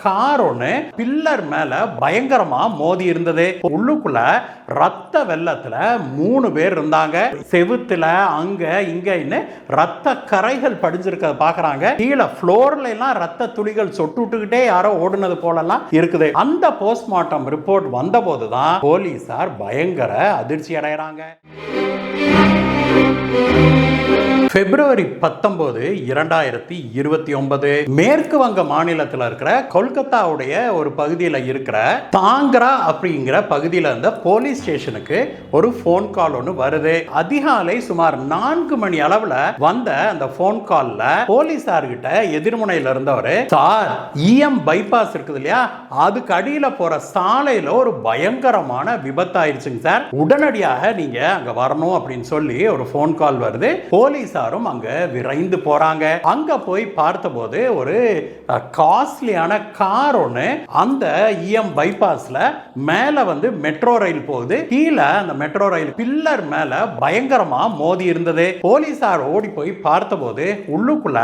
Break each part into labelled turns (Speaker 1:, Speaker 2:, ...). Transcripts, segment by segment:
Speaker 1: Car ஒண்ணு pillar மேல பயங்கரமா மோதி இருந்தது. உள்ளுக்குள்ள ரத்த வெள்ளத்துல 3 பேர் இருந்தாங்க. செவுத்துல அங்க இங்கன்னு ரத்த கரைகள் படிஞ்சிருக்க பாக்குறாங்க. கீழே ஃப்ளோர்ல எல்லாம் ரத்த துளிகள் சொட்டுக்கிட்டே யாரோ ஓடுனது போலலாம் இருக்குது. அந்த போஸ்ட்மார்ட்டம் ரிப்போர்ட் வந்த போதுதான் போலீசார் பயங்கர அதிர்ச்சி அடைகிறாங்க. பிப்ரவரி 19, 2029 மேற்கு வங்க மாநிலத்தில் இருக்கிற கொல்கத்தாவுடைய ஒரு பகுதியில் இருக்கிற தாங்கரா அப்படிங்கிற பகுதியில் இருந்த போலீஸ் ஸ்டேஷனுக்கு ஒரு போன் கால் ஒன்று வருது. அதிகாலை சுமார் 4 மணி அளவில் வந்த அந்த போன் கால்ல போலீசார்கிட்ட எதிர்முனையில் இருந்தவர், சார் இஎம் பைபாஸ் இருக்குது இல்லையா, அதுக்கு அடியில் போற சாலையில் ஒரு பயங்கரமான விபத்தாயிருச்சுங்க சார், உடனடியாக நீங்க அங்க வரணும் அப்படின்னு சொல்லி ஒரு போன் கால் வருது. போலீஸ் அங்க விரைந்து போறாங்க. அங்க போய் பார்த்தபோது ஒரு காஸ்ட்லியான கார் ஒன்று அந்த இஎம் பைபாஸ்ல மேல வந்து மெட்ரோ ரயில் போகுது. கீழே அந்த மெட்ரோ ரயில் பில்லர் மேல பயங்கரமா மோதி இருந்தது. போலீசார் ஓடி போய் பார்த்தபோது உள்ளுக்குள்ள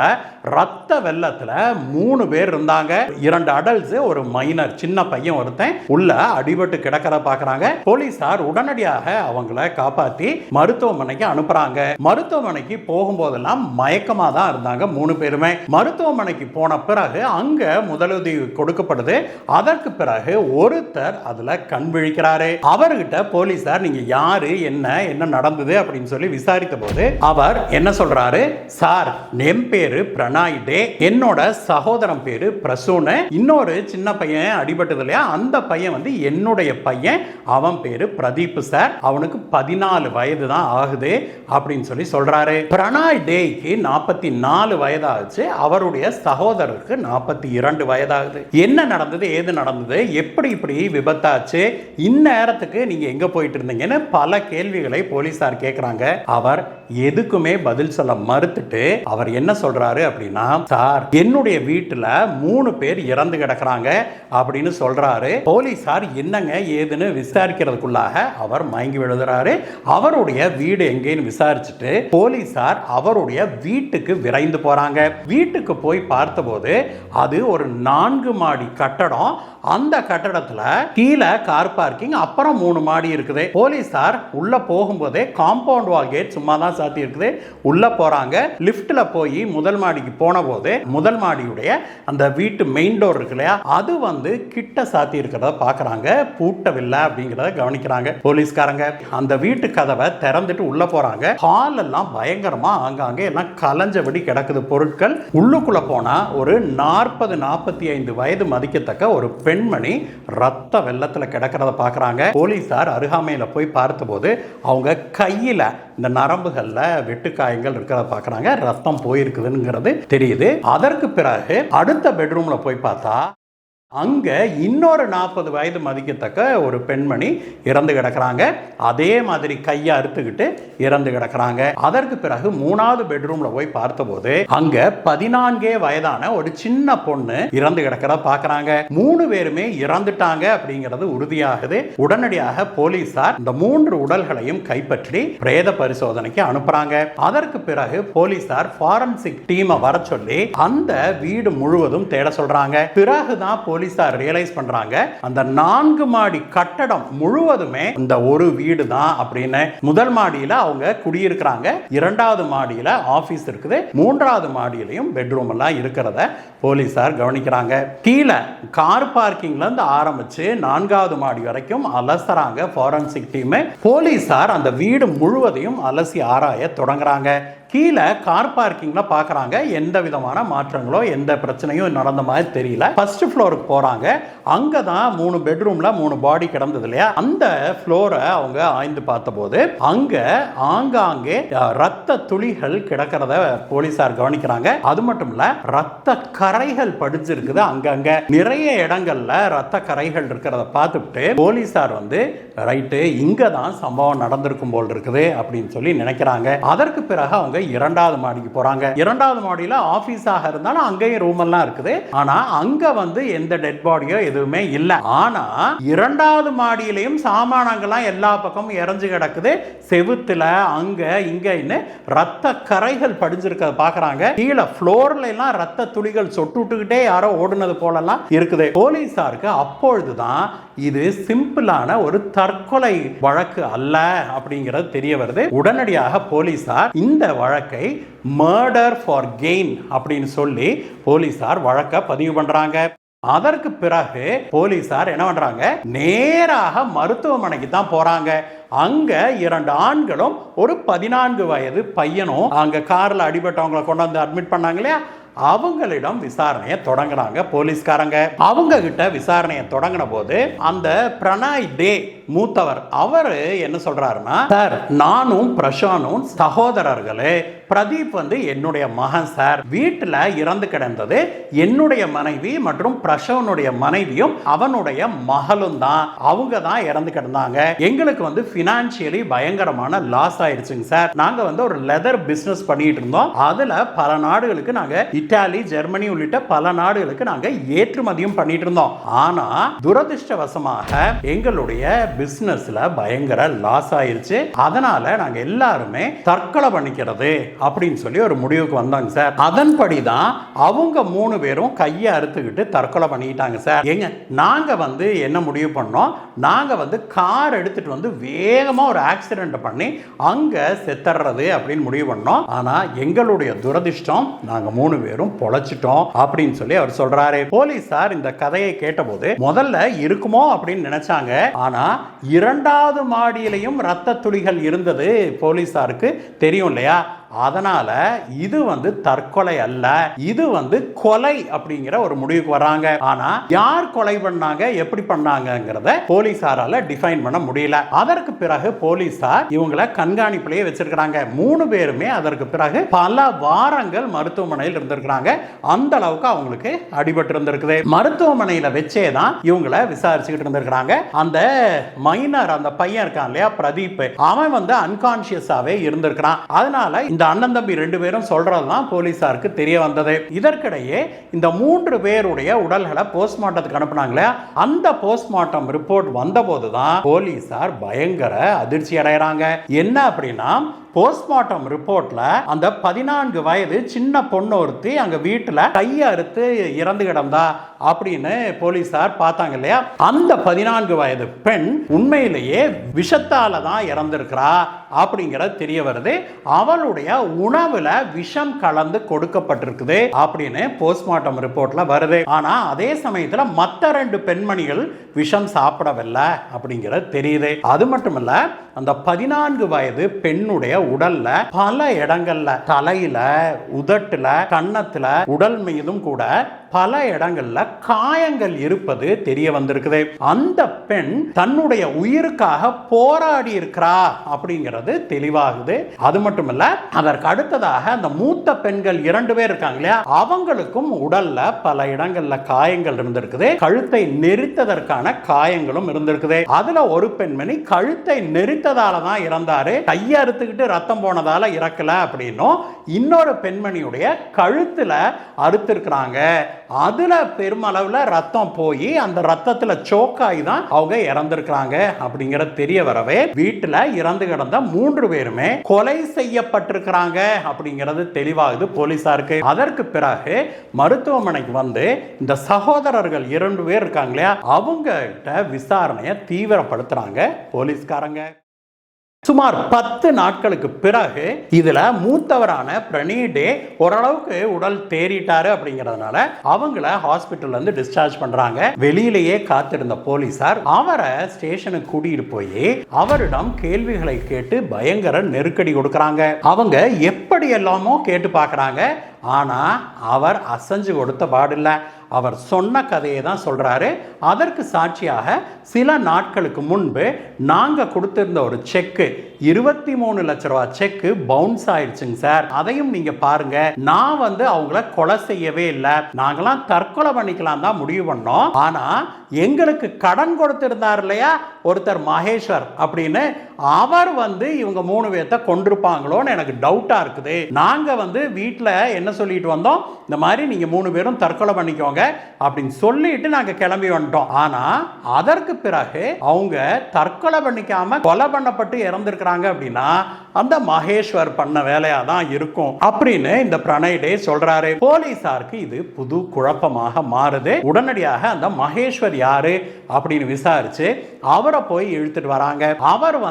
Speaker 1: ரத்த வெள்ளத்துல 3 பேர் இருந்தாங்க. 2 அடல்ட்ஸ், ஒரு மைனர் சின்ன பையன் ஒருத்தன் உள்ள அடிபட்டு கிடக்கிறத பாக்குறாங்க. போலீசார் உடனடியாக அவங்களை காப்பாத்தி மருத்துவமனைக்கு அனுப்புறாங்க. மருத்துவமனைக்கு போகும்போதெல்லாம் மயக்கமா தான் இருந்தாங்க 3 பேருமே. மருத்துவமனைக்கு போன பிறகு அங்க முதலுதவி கொடுக்கப்படுது. அதற்கு பிறகு ஒருத்தர் அதுல கண் விழிக்கிறாரு. அவர்கிட்ட போலீசார் நீங்க யாரு, என்ன நடந்தது அப்படின்னு சொல்லி விசாரித்த போது அவர் என்ன சொல்றாரு, சார் என் பேரு பிரணாய் டே, என்னோட சகோதரன் பேரு பிரசூன், இன்னொரு சின்ன பையன் அடிபட்டது இல்லையா, அந்த பையன் வந்து என்னுடைய பையன், அவன் பேரு பிரதீப் சார், அவனுக்கு 14 வயது தான் ஆகுது அப்படின்னு சொல்லி சொல்றாரு. பிரணாய் டேக்கு 44 வயதாச்சு, அவருடைய சகோதரருக்கு 42 வயதாகுது. என்ன நடந்தது, ஏது நடந்தது, எப்படி இப்படி விபத்தாச்சு, இந்நேரத்துக்கு நீங்க எங்க போயிட்டு இருந்தீங்கன்னு பல கேள்விகளை போலீசார் கேட்கிறாங்க. அவர் எதுக்குமே பதில் சொல்ல மறுத்துட்டு அவர் என்ன சொல்றாரு அப்படின்னா, சார் என்னுடைய வீட்டுல 3 பேர் இறந்து கிடக்குறாங்க அப்படின்னு சொல்றாரு. போலீசார் என்னங்க ஏதுன்னு விசாரிக்கிறதுக்குள்ளாக அவர் மயங்கி விழுகிறாரு. அவருடைய வீடு எங்கேன்னு விசாரிச்சுட்டு போலீசார் அவருடைய வீட்டுக்கு விரைந்து போறாங்க. வீட்டுக்கு போய் பார்த்தபோது அது ஒரு 4 மாடி கட்டடம். அந்த கட்டடத்துல கீழே கார் பார்க்கிங், அப்புறம் 3 மாடி இருக்குது. போலீசார் உள்ள போகும்போதே காம்பவுண்ட் வால் கேட் சும்மா தான் சாத்தி இருக்குது. உள்ள போறாங்க. லிப்ட்ல போய் முதல் மாடிக்கு போன போது முதல் மாடியுடைய அந்த வீட்டு மெயின் டோர் இருக்கு இல்லையா, அது வந்து கிட்ட சாத்தி இருக்கிறத பாக்குறாங்க. பூட்டவில்லை அப்படிங்கறத கவனிக்கிறாங்க போலீஸ்காரங்க. அந்த வீட்டு கதவை திறந்துட்டு உள்ள போறாங்க. ஹால் எல்லாம் பயங்கரமா ஆங்காங்கே எல்லாம் கலஞ்சபடி கிடக்குது பொருட்கள். உள்ளுக்குள்ள போனா ஒரு 40-45 வயது மதிக்கத்தக்க ஒரு பெண்மணி ரத்த வெள்ளத்துல கிடக்கிறத பாக்குறாங்க. போலீசார் அருகாமையில போய் பார்த்தபோது அவங்க கையில இந்த நரம்புகள்ல வெட்டுக்காயங்கள் இருக்கிறத பாக்குறாங்க. ரத்தம் போயிருக்குதுங்கிறது தெரியுது. அதற்கு பிறகு அடுத்த பெட்ரூம்ல போய் பார்த்தா அங்க இன்னொரு 40 வயது மதிக்கத்தக்க ஒரு பெண்மணி இறந்து கிடக்கிறாங்க. அதே மாதிரி கையை அறுத்துக்கிட்டு இறந்து கிடக்கிறாங்க. அதற்கு பிறகு 3வது பெட்ரூம்ல போய் பார்த்தபோது அங்க 14 வயதான ஒரு சின்ன பொண்ணு இறந்து கிடக்கிறத பாக்குறாங்க. 3 பேருமே இறந்துட்டாங்க அப்படிங்கிறது உறுதியாகுது. உடனடியாக போலீசார் இந்த 3 உடல்களையும் கைப்பற்றி பிரேத பரிசோதனைக்கு அனுப்புறாங்க. அதற்கு பிறகு போலீசார் ஃபாரன்சிக் டீமை வர சொல்லி அந்த வீடு முழுவதும் தேட சொல்றாங்க. பிறகுதான் போலீசார் ரியலைஸ் பண்றாங்க அந்த 4 மாடி கட்டடம் முழுவதுமே இந்த ஒரு வீடு தான் அப்படின்னு. முதல் மாடியில அவங்க குடியிருக்கிறாங்க, 2வது மாடியில ஆபீஸ் இருக்குது, 3வது மாடியிலையும் பெட்ரூம் எல்லாம் இருக்கிறத போலீசார் கவனிக்கிறாங்க. கீழே கார் பார்க்கிங்ல இருந்து ஆரம்பிச்சு 4வது மாடி வரைக்கும் அலசறாங்க ஃபாரன்சிக் டீம். போலீசார் அந்த வீடு முழுவதையும் அலசி ஆராய தொடங்குறாங்க. கீழே கார் பார்க்கிங்ல பாக்குறாங்க. எந்த விதமான மாற்றங்களோ எந்த பிரச்சனையும் நடந்த மாதிரி தெரியல. ஃபர்ஸ்ட் ஃப்ளோருக்கு போறாங்க. அங்கதான் 3 பெட்ரூம்ல 3 பாடி கிடந்தது இல்லையா, அந்த ஃப்ளோரை அவங்க ஆய்ந்து பார்த்தபோது அங்க ஆங்காங்கே ரத்த துளிகள் கிடக்கிறத போலீசார் கவனிக்கிறாங்க. அது மட்டும் இல்ல, ரத்த கரைகள் படிஞ்சிருக்குது. அங்கங்க நிறைய இடங்கள்ல ரத்த கரைகள் இருக்கிறத பார்த்துட்டு போலீசார் வந்து ரைட்டு இங்க தான் சம்பவம் நடந்திருக்கும் போல் இருக்குது அப்படின்னு சொல்லி நினைக்கிறாங்க. அதற்கு பிறகு அவங்க இரண்டாவது மாடிக்கு போறாங்க. இரண்டாவது மாடியில ஆபீஸாக இருந்தாலும் அங்கேயும் ரூம் எல்லாம் இருக்குது. ஆனா அங்க எந்த டெட் பாடியோ எதுவுமே இல்ல. ஆனா இரண்டாவது மாடியிலையும் சாமானங்கள்லாம் எல்லா பக்கமும் இறஞ்சு கிடக்குது. செவுத்துல அங்க இங்க ரத்த கரைகள் படிஞ்சிருக்கிறத பாக்குறாங்க. கீழே ஃப்ளோர்ல எல்லாம் ரத்த துளிகள் சொட்டுக்கிட்டே யாரோ ஓடுனது போலலாம் இருக்குது. போலீசாருக்கு அப்பொழுதுதான் இது சிம்பிளான ஒரு தற்கொலை வழக்கு அல்ல அப்படிங்கிறது தெரிய வருது. உடனடியாக போலீசார் இந்த வழக்கை மர்டர் ஃபார் கெயின் அப்படின்னு சொல்லி போலீசார் வழக்கை பதிவு பண்றாங்க. அதற்கு பிறகு போலீசார் என்ன பண்றாங்க, நேராக மருத்துவமனைக்கு தான் போறாங்க. அங்க 2 ஆண்களும் ஒரு 14 வயது பையனும் அங்க கார்ல அடிபட்டவங்களை கொண்டு வந்து அட்மிட் பண்ணாங்க இல்லையா, அவங்களிடம் விசாரணையை தொடங்குறாங்க போலீஸ்காரங்க. அவங்க கிட்ட விசாரணையை தொடங்கின போது அந்த பிரணாய் டே மூத்தவர் அவர் என்ன சொல்றாருன்னா, சார் நானும் பிரசானும் சகோதரர்களே, பிரதீப் என்னுடைய மகன் சார், வீட்டுல இறந்து கிடந்தது என்னுடைய மனைவி மற்றும் பிரசவனுடைய மனைவியும் அவனுடைய மகளும் தான். அவங்க தான் இறந்து கிடந்தாங்க. எங்களுக்கு பினான்சியலி பயங்கரமான லாஸ் ஆயிடுச்சுங்க சார். நாங்க ஒரு லெதர் பிசினஸ் பண்ணிட்டு இருந்தோம். அதுல பல நாடுகளுக்கு நாங்க இத்தாலி, ஜெர்மனி உள்ளிட்ட பல நாடுகளுக்கு நாங்க ஏற்றுமதியும் பண்ணிட்டு இருந்தோம். ஆனா துரதிர்ஷ்டவசமாக எங்களுடைய பிசினஸ்ல பயங்கர லாஸ் ஆயிருச்சு. அதனால நாங்க எல்லாருமே தற்கொலை பண்ணிக்கிறது அப்படின்னு சொல்லி ஒரு முடிவுக்கு வந்தாங்க சார். அதன்படிதான் அவங்க 3 பேரும் கையை அறுத்துக்கிட்டு தற்கொலை பண்ணிட்டாங்க சார். எங்க நாங்க என்ன முடிவு பண்ணோம், நாங்க கார் எடுத்துட்டு வேகமா ஒரு ஆக்சிடென்ட் பண்ணி அங்க செத்துறது அப்படின்னு முடிவு பண்ணோம். ஆனா எங்களுடைய துரதிர்ஷ்டம் நாங்க 3 பேரும் பொழைச்சிட்டோம் அப்படின்னு சொல்லி அவர் சொல்றாரு. போலீசார் இந்த கதையை கேட்டபோது முதல்ல இருக்குமோ அப்படின்னு நினைச்சாங்க. ஆனா இரண்டாவது மாடியிலையும் ரத்த துளிகள் இருந்தது போலீசாருக்கு தெரியும் இல்லையா. அதனால இது தற்கொலை அல்ல, இது கொலை அப்படிங்கிற ஒரு முடிவுக்கு வராங்க. ஆனா யார் கொலை பண்ணாங்க, எப்படி பண்ணாங்கங்கறத போலீசாரால டிஃபைன் பண்ண முடியல. அதற்கு பிறகு போலீசார் இவங்களை கண்காணிப்பிலேயே வச்சிருக்காங்க. 3 பேருமே அதற்கு பிறகு பல வாரங்கள் மருத்துவமனையில் இருந்திருக்காங்க. அந்த அளவுக்கு அவங்களுக்கு அடிபட்டு இருந்திருக்குது. மருத்துவமனையில வச்சே தான் இவங்களை விசாரிச்சுக்கிட்டு இருந்திருக்காங்க. அந்த மைனர், அந்த பையன் இருக்கான் இல்லையா பிரதீப், அவன் அன்கான்சியஸாவே இருந்திருக்கான். அதனால இந்த அண்ணன் தம்பி 2 பேரும் சொல்றதுதான் போலீசாருக்கு தெரிய வந்தது. இதற்கிடையே இந்த 3 பேருடைய உடல்களை போஸ்ட்மார்ட்டத்துக்கு அனுப்புனாங்களே, அந்த போஸ்ட்மார்ட்டம் ரிப்போர்ட் வந்த போதுதான் போலீசார் பயங்கர அதிர்ச்சி அடைகிறாங்க. என்ன அப்படின்னா, போஸ்ட்மார்ட்டம் ரிப்போர்ட்ல அந்த 14 வயது சின்ன பொண்ணு ஒருத்தி அங்க வீட்டுல கையை அறுத்து இறந்து கிடந்தா அப்படின்னு போலீசார் பார்த்தாங்க இல்லையா. அந்த 14 வயது பெண் உண்மையிலேயே விஷத்தால தான் இறந்திருக்கிறா அப்படிங்கிறது தெரிய வருது. அவளுடைய உணவுல விஷம் கலந்து கொடுக்கப்பட்டிருக்குது அப்படின்னு போஸ்ட்மார்ட்டம் ரிப்போர்ட்ல வருது. ஆனா அதே சமயத்துல மற்ற 2 பெண்மணிகள் விஷம் சாப்பிடவில்லை அப்படிங்கிறது தெரியுது. அது மட்டுமல்ல, அந்த 14 வயது பெண்ணுடைய உடல்ல பல இடங்கள்ல, தலையில, உதட்டுல, கன்னத்துல, உடல் மீதும் கூட பல இடங்கள்ல காயங்கள் இருப்பது தெரிய வந்திருக்குது. அந்த பெண் தன்னுடைய உயிருக்காக போராடி இருக்கிறா அப்படிங்கிறது தெளிவாகுது. அது மட்டுமல்ல, அதற்கு அடுத்ததாக அந்த மூத்த பெண்கள் 2 பேர் இருக்காங்க இல்லையா, அவங்களுக்கும் உடல்ல பல இடங்கள்ல காயங்கள் இருந்திருக்குது. கழுத்தை நெரித்ததற்கான காயங்களும் இருந்திருக்குது. அதுல ஒரு பெண்மணி கழுத்தை நெரித்ததால தான் இறந்தாரு, கையை அறுத்துக்கிட்டு ரத்தம் போனதால இறக்கல அப்படின்னும், இன்னொரு பெண்மணியுடைய கழுத்துல அறுத்திருக்கிறாங்க, அதுல பெருமளவுல ரத்தம் போய் அந்த ரத்தத்துல சோக்காய் தான் அவங்க இறந்திருக்கிறாங்க அப்படிங்கிற தெரிய வரவே வீட்டுல இறந்து கிடந்த 3 பேருமே கொலை செய்யப்பட்டிருக்கிறாங்க அப்படிங்கிறது தெளிவாகுது போலீசாருக்கு. அதற்கு பிறகு மருத்துவமனைக்கு இந்த சகோதரர்கள் 2 பேர் இருக்காங்க இல்லையா, அவங்க விசாரணையை தீவிரப்படுத்துறாங்க போலீஸ்காரங்க. சுமார் 10 நாட்களுக்கு பிறகு இதுல மூத்தவரான பிரணீடே ஓரளவுக்கு உடல் தேறிட்டாரு அப்படிங்கிறதுனால அவங்கள ஹாஸ்பிட்டல்ல இருந்து டிஸ்சார்ஜ் பண்றாங்க. வெளியிலேயே காத்திருந்த போலீசார் அவரை ஸ்டேஷனுக்கு கூட்டிட்டு போய் அவரிடம் கேள்விகளை கேட்டு பயங்கர நெருக்கடி கொடுக்கறாங்க. அவங்க எப்படி எல்லாமோ கேட்டு பார்க்கறாங்க. ஆனா அவர் அசைஞ்சு கொடுத்த பாடில்லை. அவர் சொன்ன கதையை தான் சொல்றாரு. அதற்கு சாட்சியாக சில நாட்களுக்கு முன்பு நாங்க கொடுத்திருந்த ஒரு செக்கு 23 லட்ச ரூபாய் செக்கு பவுன்ஸ் ஆயிடுச்சுங்க சார். அதையும் நீங்க பாருங்க. நான் அவங்கள கொலை செய்யவே இல்லை, நாங்களாம் தற்கொலை பண்ணிக்கலாம் தான் முடிவு பண்ணோம். ஆனா எங்களுக்கு கடன் கொடுத்திருந்தார் இல்லையா ஒருத்தர் மகேஸ்வர் அப்படின்னு, அவர் இவங்க 3 பேர்த்த கொண்டிருப்பாங்களோன்னு எனக்கு டவுட்டா இருக்குது. நாங்க வீட்டில் என்ன சொல்லிட்டு வந்தோம், இந்த மாதிரி நீங்க 3 பேரும் தற்கொலை பண்ணிக்கோங்க அப்படின்னு சொல்லிட்டு நாங்க கிளம்பி வந்துட்டோம். ஆனா அதற்கு பிறகு அவங்க தற்கொலை பண்ணிக்காம கொலை பண்ணப்பட்டு இறந்திருக்கிறாங்க அப்படின்னா அந்த மகேஸ்வர் பண்ண வேலையா தான் இருக்கும் அப்படின்னு இந்த பிரணய் டே சொல்றாரு. போலீசாருக்கு இது புது குழப்பமாக மாறுது. உடனடியாக அந்த மகேஸ்வர் யாரு அப்படின்னு விசாரிச்சு அவரை போய் இழுத்துட்டு வராங்க. அவர்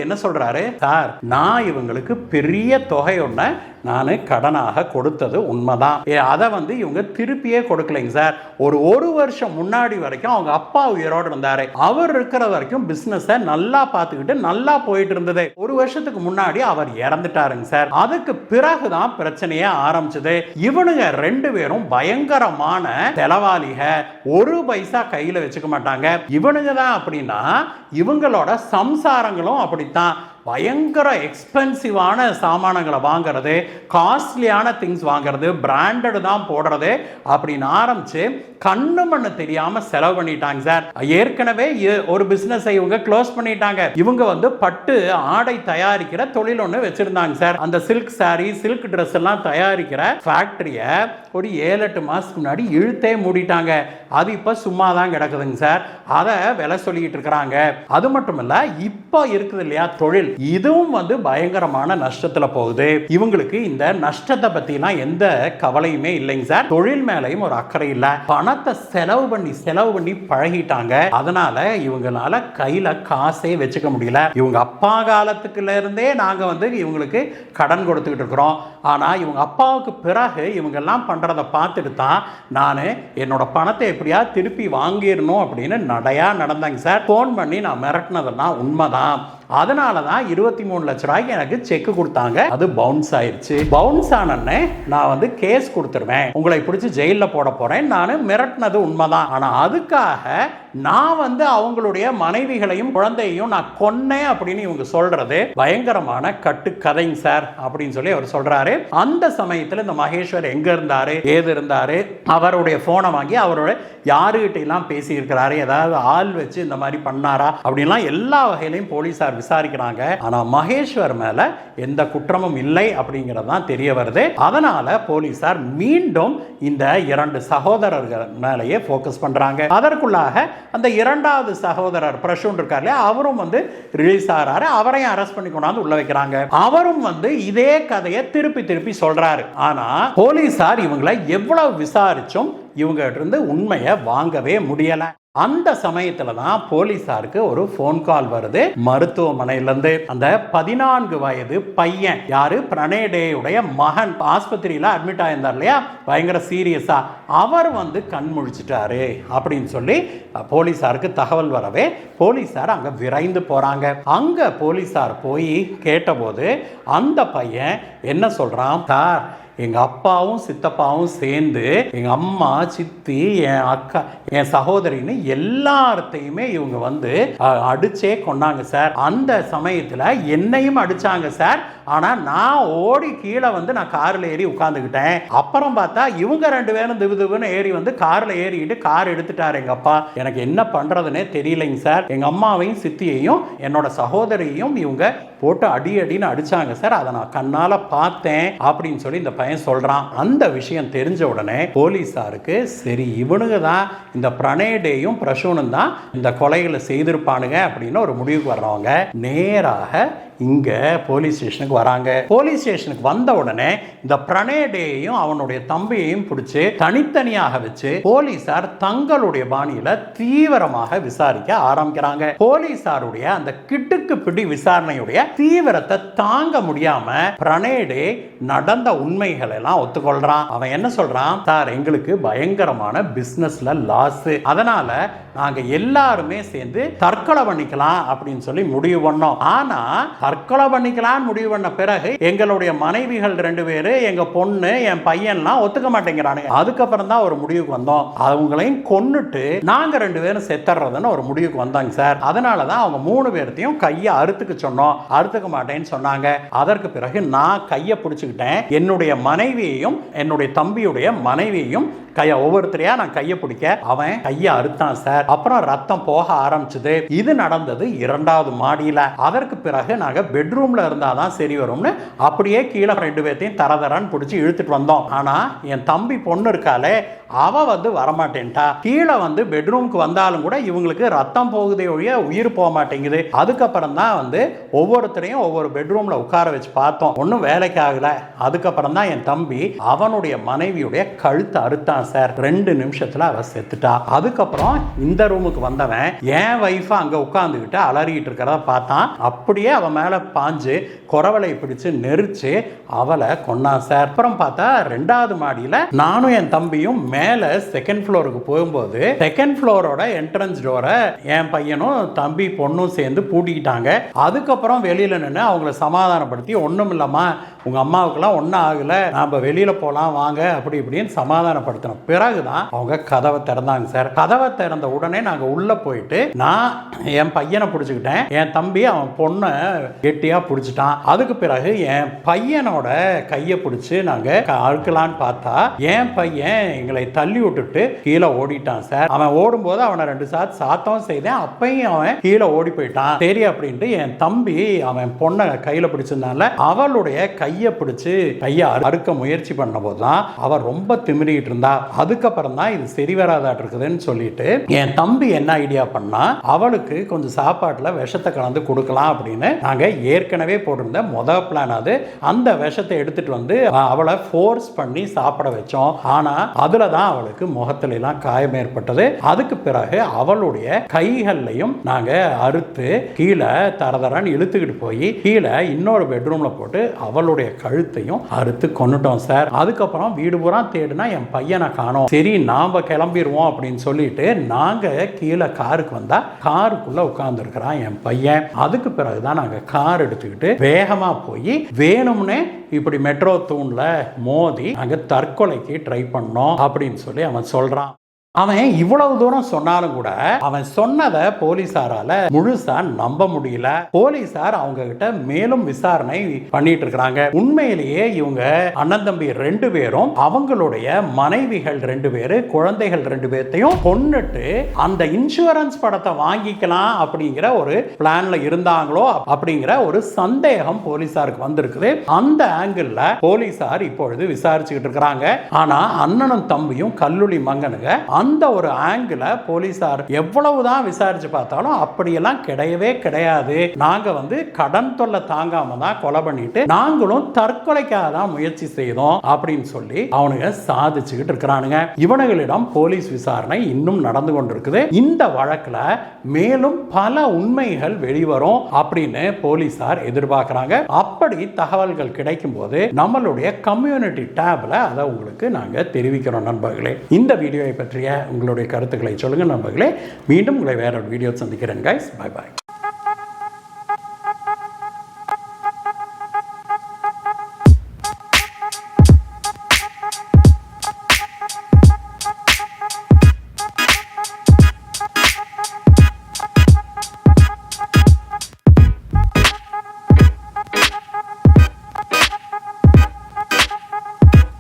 Speaker 1: என்ன சொல்றாரு, சார் நான் இவங்களுக்கு பெரிய தொகை ஒண்ண நான் கடனாக கொடுத்தது உண்மைதான். அதை இவங்க திருப்பியே கொடுக்கலைங்க சார். ஒரு வருஷம் முன்னாடி வரைக்கும் அவங்க அப்பா உயிரோடு இருந்தாரு. அவர் இருக்கிற வரைக்கும் பிசினஸ் நல்லா பார்த்துக்கிட்டு நல்லா போயிட்டு இருந்தது. ஒரு வருஷத்துக்கு முன்னாடி அவர் இறந்துட்டாருங்க சார். அதுக்கு பிறகுதான் பிரச்சனையே ஆரம்பிச்சது. இவனுங்க 2 பேரும் பயங்கரமான செலவாளிக, ஒரு பைசா கையில வச்சுக்க மாட்டாங்க. இவனுங்க தான் அப்படின்னா இவங்களோட சம்சாரங்களும் அப்படித்தான். பயங்கர எக்ஸ்பென்சிவான சாமானங்களை வாங்குறது, காஸ்ட்லியான திங்ஸ் வாங்குறது, பிராண்டட் தான் போடுறது அப்படின்னு ஆரம்பிச்சு கண்ணு மண்ணு தெரியாம செலவு பண்ணிட்டாங்க சார். ஏற்கனவே ஒரு பிசினஸ் இவங்க க்ளோஸ் பண்ணிட்டாங்க. இவங்க பட்டு ஆடை தயாரிக்கிற தொழில் ஒன்று வச்சிருந்தாங்க சார். அந்த சில்க் சாரி, சில்க் ட்ரெஸ் எல்லாம் தயாரிக்கிற ஃபேக்டரிய ஒரு 7-8 மாசத்துக்கு முன்னாடி இழுத்தே மூடிட்டாங்க. அது இப்ப சும்மா தான் கிடக்குதுங்க சார். அதை விலை சொல்லிட்டு இருக்கிறாங்க. அது மட்டும் இல்ல, இப்ப இருக்குது இல்லையா தொழில், இதுவும் பயங்கரமான நஷ்டத்துல போகுது. இவங்களுக்கு இந்த நஷ்டத்தை பத்திலாம் எந்த கவலையுமே இல்லைங்க சார். தொழில் மேலையும் ஒரு அக்கறை இல்ல. பணத்தை செலவு பண்ணி பழகிட்டாங்க. அதனால இவங்களால கையில காசே வச்சுக்க முடியல. இவங்க அப்பா காலத்துக்குள்ள இருந்தே நாங்க இவங்களுக்கு கடன் கொடுத்துக்கிட்டு இருக்கிறோம். ஆனா இவங்க அப்பாவுக்கு பிறகு இவங்க எல்லாம் பண்றதை பார்த்துட்டு தான் நான் என்னோட பணத்தை எப்படியா திருப்பி வாங்கிடணும் அப்படின்னு நடையா நடந்தாங்க சார். போன் பண்ணி நான் மிரட்டினதெல்லாம் உண்மைதான். அதனால தான் 23 லட்ச ரூபாய்க்கு எனக்கு செக் கொடுத்தாங்க. அது பவுன்ஸ் ஆயிருச்சு. பவுன்ஸ் ஆனே நான் கேஸ் கொடுத்துருவேன், உங்களை பிடிச்சி ஜெயிலில் போட போறேன், நான் மிரட்டினது உண்மைதான். ஆனா அதுக்காக நான் அவங்களுடைய மனைவிகளையும் குழந்தையும் நான் கொன்னேன் அப்படின்னு இவங்க சொல்றது பயங்கரமான கட்டுக்கதைங்க சார் அப்படின்னு சொல்லி அவர் சொல்றாரு. அந்த சமயத்தில் இந்த மகேஸ்வர் எங்க இருந்தாரு, ஏது இருந்தாரு, அவருடைய போனை வாங்கி அவரோட யாருகிட்ட எல்லாம் பேசி இருக்கிறாரு, ஏதாவது ஆள் வச்சு இந்த மாதிரி பண்ணாரா அப்படின்லாம் எல்லா வகையிலையும் போலீசார் விசாரிக்கிறாங்க. ஆனா மகேஸ்வர் மேல எந்த குற்றமும் இல்லை அப்படிங்கறதுதான் தெரிய வருது. அதனால போலீசார் மீண்டும் இந்த 2 சகோதரர்கள் மேலேயே போக்கஸ் பண்றாங்க. அதற்குள்ளாக அந்த 2வது சகோதரர் பிரசூன் இருக்காரு, அவரும் ரிலீஸ் ஆறாரு. அவரையும் அரெஸ்ட் பண்ணி கொண்டாந்து உள்ள வைக்கிறாங்க. அவரும் இதே கதையை திருப்பி சொல்றாரு. ஆனா போலீசார் இவங்களை எவ்வளவு விசாரிச்சும் இவங்க இருந்து உண்மையை வாங்கவே முடியல. அந்த சமயத்துல தான் போலீசாருக்கு ஒரு போன் கால் வருது மருத்துவமனையிலிருந்து. அந்த 14 வயது பையன், யாரு, பிரணய் டேயுடைய மகன், ஆஸ்பத்திரியில அட்மிட் ஆயிருந்தார் இல்லையா, பயங்கர சீரியஸா, அவர் கண் முழிச்சிட்டாரு அப்படின்னு சொல்லி போலீசாருக்கு தகவல் வரவே போலீசார் அங்க விரைந்து போறாங்க. அங்க போலீசார் போய் கேட்டபோது அந்த பையன் என்ன சொல்றான், சார் எங்க அப்பாவும் சித்தப்பாவும் சேர்ந்து எங்க அம்மா, சித்தி, என் அக்கா, என் சகோதரின்னு எல்லாத்தையுமே இவங்க அடிச்சே கொண்டாங்க சார். அந்த சமயத்துல என்னையும் அடிச்சாங்க சார். ஆனா நான் ஓடி கீழே நான் கார்ல ஏறி உட்கார்ந்துக்கிட்டேன். அப்புறம் பார்த்தா இவங்க 2 பேரும் திபுன்னு ஏறி கார்ல ஏறிட்டு கார் எடுத்துட்டாரு எங்க அப்பா. எனக்கு என்ன பண்றதுன்னே தெரியலைங்க சார். எங்க அம்மாவையும் சித்தியையும் என்னோட சகோதரியையும் இவங்க போட்டு அடின்னு அடிச்சாங்க சார். அதை நான் கண்ணால பார்த்தேன் அப்படின்னு சொல்லி இந்த பையன் சொல்றான். அந்த விஷயம் தெரிஞ்ச உடனே போலீசாருக்கு சரி இவனுங்க தான் இந்த பிரணய் டேயும் பிரசூனும் தான் இந்த கொலைகளை செய்திருப்பானுங்க அப்படின்னு ஒரு முடிவுக்கு வர்றவங்க நேராக இங்க போலீஸ் ஸ்டேஷனுக்கு வராங்க. போலீஸ் ஸ்டேஷனுக்கு வந்த உடனே இந்த பிரணய் டேயையும் அவனுடைய தம்பியையும் பிடிச்சு தனித்தனியாக வச்சு போலீசார் தங்களுடைய பாணியில தீவிரமாக விசாரிக்க ஆரம்பிக்கிறாங்க. போலீசாருடைய அந்த கிட்டுக்கு பிடி விசாரணையுடைய தீவிரத்தை தாங்க முடியாம பிரணய் டே நடந்த உண்மை உண்மைகள் எல்லாம் ஒத்துக்கொள்றான். அவன் என்ன சொல்றான், சார் எங்களுக்கு பயங்கரமான பிசினஸ்ல லாஸ், அதனால நாங்க எல்லாருமே சேர்ந்து தற்கொலை பண்ணிக்கலாம் அப்படின்னு சொல்லி முடிவு பண்ணோம். ஆனா தற்கொலை பண்ணிக்கலாம் முடிவு பண்ண பிறகு எங்களுடைய மனைவிகள் 2 பேரு, எங்க பொண்ணு, என் பையன்லாம் ஒத்துக்க மாட்டேங்கிறானுங்க. அதுக்கப்புறம் தான் ஒரு முடிவுக்கு வந்தோம், அவங்களையும் கொன்னுட்டு நாங்க 2 பேரும் செத்துறதுன்னு ஒரு முடிவுக்கு வந்தாங்க சார். அதனாலதான் அவங்க 3 பேர்த்தையும் கையை அறுத்துக்க சொன்னோம். அறுத்துக்க மாட்டேன்னு சொன்னாங்க. அதற்கு பிறகு நான் கையை பிடிச்சுக்கிட்டேன். என்னுடைய மனைவியையும் என்னுடைய தம்பியுடைய மனைவியையும் ஒவ்வொருத்தரையா நான் கையை பிடிக்க அவன் கையை அறுத்தான் சார். அப்புறம் ரத்தம் போக ஆரம்பிச்சது. இது நடந்தது 2வது மாடியில. அதற்கு பிறகு நாங்க பெட்ரூம்ல இருந்தாதான் சரி வரும்னு அப்படியே கீழே 2 பேர்த்தையும் தரதரான்னு பிடிச்சி இழுத்துட்டு வந்தோம். ஆனா என் தம்பி பொண்ணு இருக்காளே, அவ வரமாட்டேன்ட்டா. கீழே பெட்ரூமுக்கு வந்தாலும் கூட இவங்களுக்கு ரத்தம் போகுதே ஒழிய உயிர் போக மாட்டேங்குது. அதுக்கப்புறம் தான் ஒவ்வொருத்தரையும் ஒவ்வொரு பெட்ரூம்ல உட்கார வச்சு பார்த்தோம். ஒன்றும் வேலைக்கு ஆகல. அதுக்கப்புறம் தான் என் தம்பி அவனுடைய மனைவியுடைய கழுத்தை அறுத்தான் சார். 2 நிமிஷத்துல அவ செத்துட்டா. அதுக்கப்புறம் இந்த ரூமுக்கு வந்தவன் என் வைஃபை அங்க உட்கார்ந்துகிட்டு அலறிட்டு இருக்கிறத பார்த்தான். அப்படியே அவன் மேல பாஞ்சு குறவலை பிடிச்சு நெரிச்சு அவளை கொன்னான் சார். அப்புறம் பார்த்தா 2வது மாடியில நானும் என் தம்பியும் மேல 2nd ஃப்ளோருக்கு போகும்போது 2nd ஃப்ளோரோட என்ட்ரன்ஸ் டோரை என் பையனும் தம்பி பொண்ணும் சேர்ந்து பூட்டிக்கிட்டாங்க. அதுக்கப்புறம் வெளியில நின்று அவங்கள சமாதானப்படுத்தி, ஒன்றும் இல்லாமா உங்க அம்மாவுக்கெல்லாம் ஒன்றும் ஆகல, நாம வெளியில போலாம் வாங்க அப்படி இப்படின்னு சமாதானப்படுத்தின பிறகுதான் அவங்க கதவை திறந்தாங்க சார். கதவை திறந்த உடனே நாங்க உள்ள போயிட்டு நான் என் பையனை பிடிச்சுக்கிட்டேன், என் தம்பி அவன் பொண்ணை கெட்டியா பிடிச்சிட்டான். அதுக்கு பிறகு என் பையனோட கையை பிடிச்சு நாங்க அழுக்கலான்னு பார்த்தா என் பையன் எங்களை தள்ளி விட்டுட்டு கீழே ஓடிட்டான் சார். அவன் ஓடும்போது அவனை 2 சாத்தம் செய்தேன். அப்பையும் அவன் கீழே ஓடி போயிட்டான். சரி அப்படின்ட்டு என் தம்பி அவன் பொண்ணை கையில பிடிச்சிருந்தால அவளுடைய கையை பிடிச்சு கையை அறுக்க முயற்சி பண்ண போதுதான் அவ ரொம்ப திமிரிட்டு இருந்தா. அதுக்கப்புறம் தான் இது சரி வராதாட்டு இருக்குதுன்னு சொல்லிட்டு என் தம்பி என்ன ஐடியா பண்ணா, அவளுக்கு கொஞ்சம் சாப்பாட்டுல விஷத்தை கலந்து கொடுக்கலாம் அப்படின்னு நாங்க ஏற்கனவே போட்டிருந்த முதல் பிளான் அது. அந்த விஷத்தை எடுத்துட்டு அவளை ஃபோர்ஸ் பண்ணி சாப்பிட வச்சோம். ஆனா அதுலதான் அவளுக்கு முகத்துல எல்லாம் காயம் ஏற்பட்டது. அதுக்கு பிறகு அவளுடைய கைகள்லையும் நாங்க அறுத்து கீழே தரதரான்னு இழுத்துக்கிட்டு போய் கீழே இன்னொரு பெட்ரூம்ல போட்டு அவளுடைய கழுத்தையும் அறுத்து கொன்னுட்டோம் சார். அதுக்கப்புறம் வீடு பூரா தேடுனா என் பையனை காணோம். சரி நாம கிளம்பிடுவோம் அப்படின்னு சொல்லிட்டு நாங்க கீழே காருக்கு வந்தா காருக்குள்ள உட்கார்ந்து இருக்கிறான் என் பையன். அதுக்கு பிறகுதான் நாங்க கார் எடுத்துக்கிட்டு வேகமா போய் வேணும்னே இப்படி மெட்ரோ தூண்ல மோதி அங்க தற்கொலைக்கு ட்ரை பண்ணோம் அப்படின்னு சொல்லி அவன் சொல்றான். அவன் இவ்வளவு தூரம் சொன்னாலும் கூட அவன் சொன்னதை போலீசாரால முழுசா நம்ப முடியல. போலீசார் அவங்க கிட்ட மேலும் விசாரணை பண்ணிட்டு இருக்காங்க. உண்மையிலேயே இவங்க அண்ணன் தம்பி 2 பேரும் அவங்களுடைய மனைவிகள் 2 பேரு, குழந்தைகள் 2 பேர்த்தையும் கொன்னுட்டு அந்த இன்சூரன்ஸ் படத்தை வாங்கிக்கலாம் அப்படிங்கிற ஒரு பிளான்ல இருந்தாங்களோ அப்படிங்கிற ஒரு சந்தேகம் போலீசாருக்கு வந்திருக்குது. அந்த ஆங்கிள் போலீசார் இப்பொழுது விசாரிச்சுக்கிட்டு இருக்கிறாங்க. ஆனா அண்ணனும் தம்பியும் கல்லுளி மங்கனுங்க அந்த ஒரு ஆங்கிள் போலீசார் எவ்வளவுதான் விசாரிச்சு பார்த்தாலும் அப்படியெல்லாம் கிடையவே கிடையாது. நாங்க கடன் தொல்லை தாங்காம தான் கொலை பண்ணிட்டு நாங்களும் தற்கொலைக்காக தான் முயற்சி செய்தோம் அப்படின்னு சொல்லி அவனுங்க சாதிச்சுக்கிட்டு இருக்கிறானுங்க. இவனுங்களிடம் போலீஸ் விசாரணை இன்னும் நடந்து கொண்டிருக்குது. இந்த வழக்குல மேலும் பல உண்மைகள் வெளிவரும் அப்படின்னு போலீசார் எதிர்பார்க்கிறாங்க. அப்படி தகவல்கள் கிடைக்கும் போது நம்மளுடைய கம்யூனிட்டி டேப்ல அதை உங்களுக்கு நாங்க தெரிவிக்கிறோம் நண்பர்களே. இந்த வீடியோவை பற்றிய உங்களுடைய கருத்துக்களை சொல்லுங்க நண்பர்களே. மீண்டும் உங்களை வேற ஒரு வீடியோ சந்திக்கிறேன் கைஸ். Bye bye.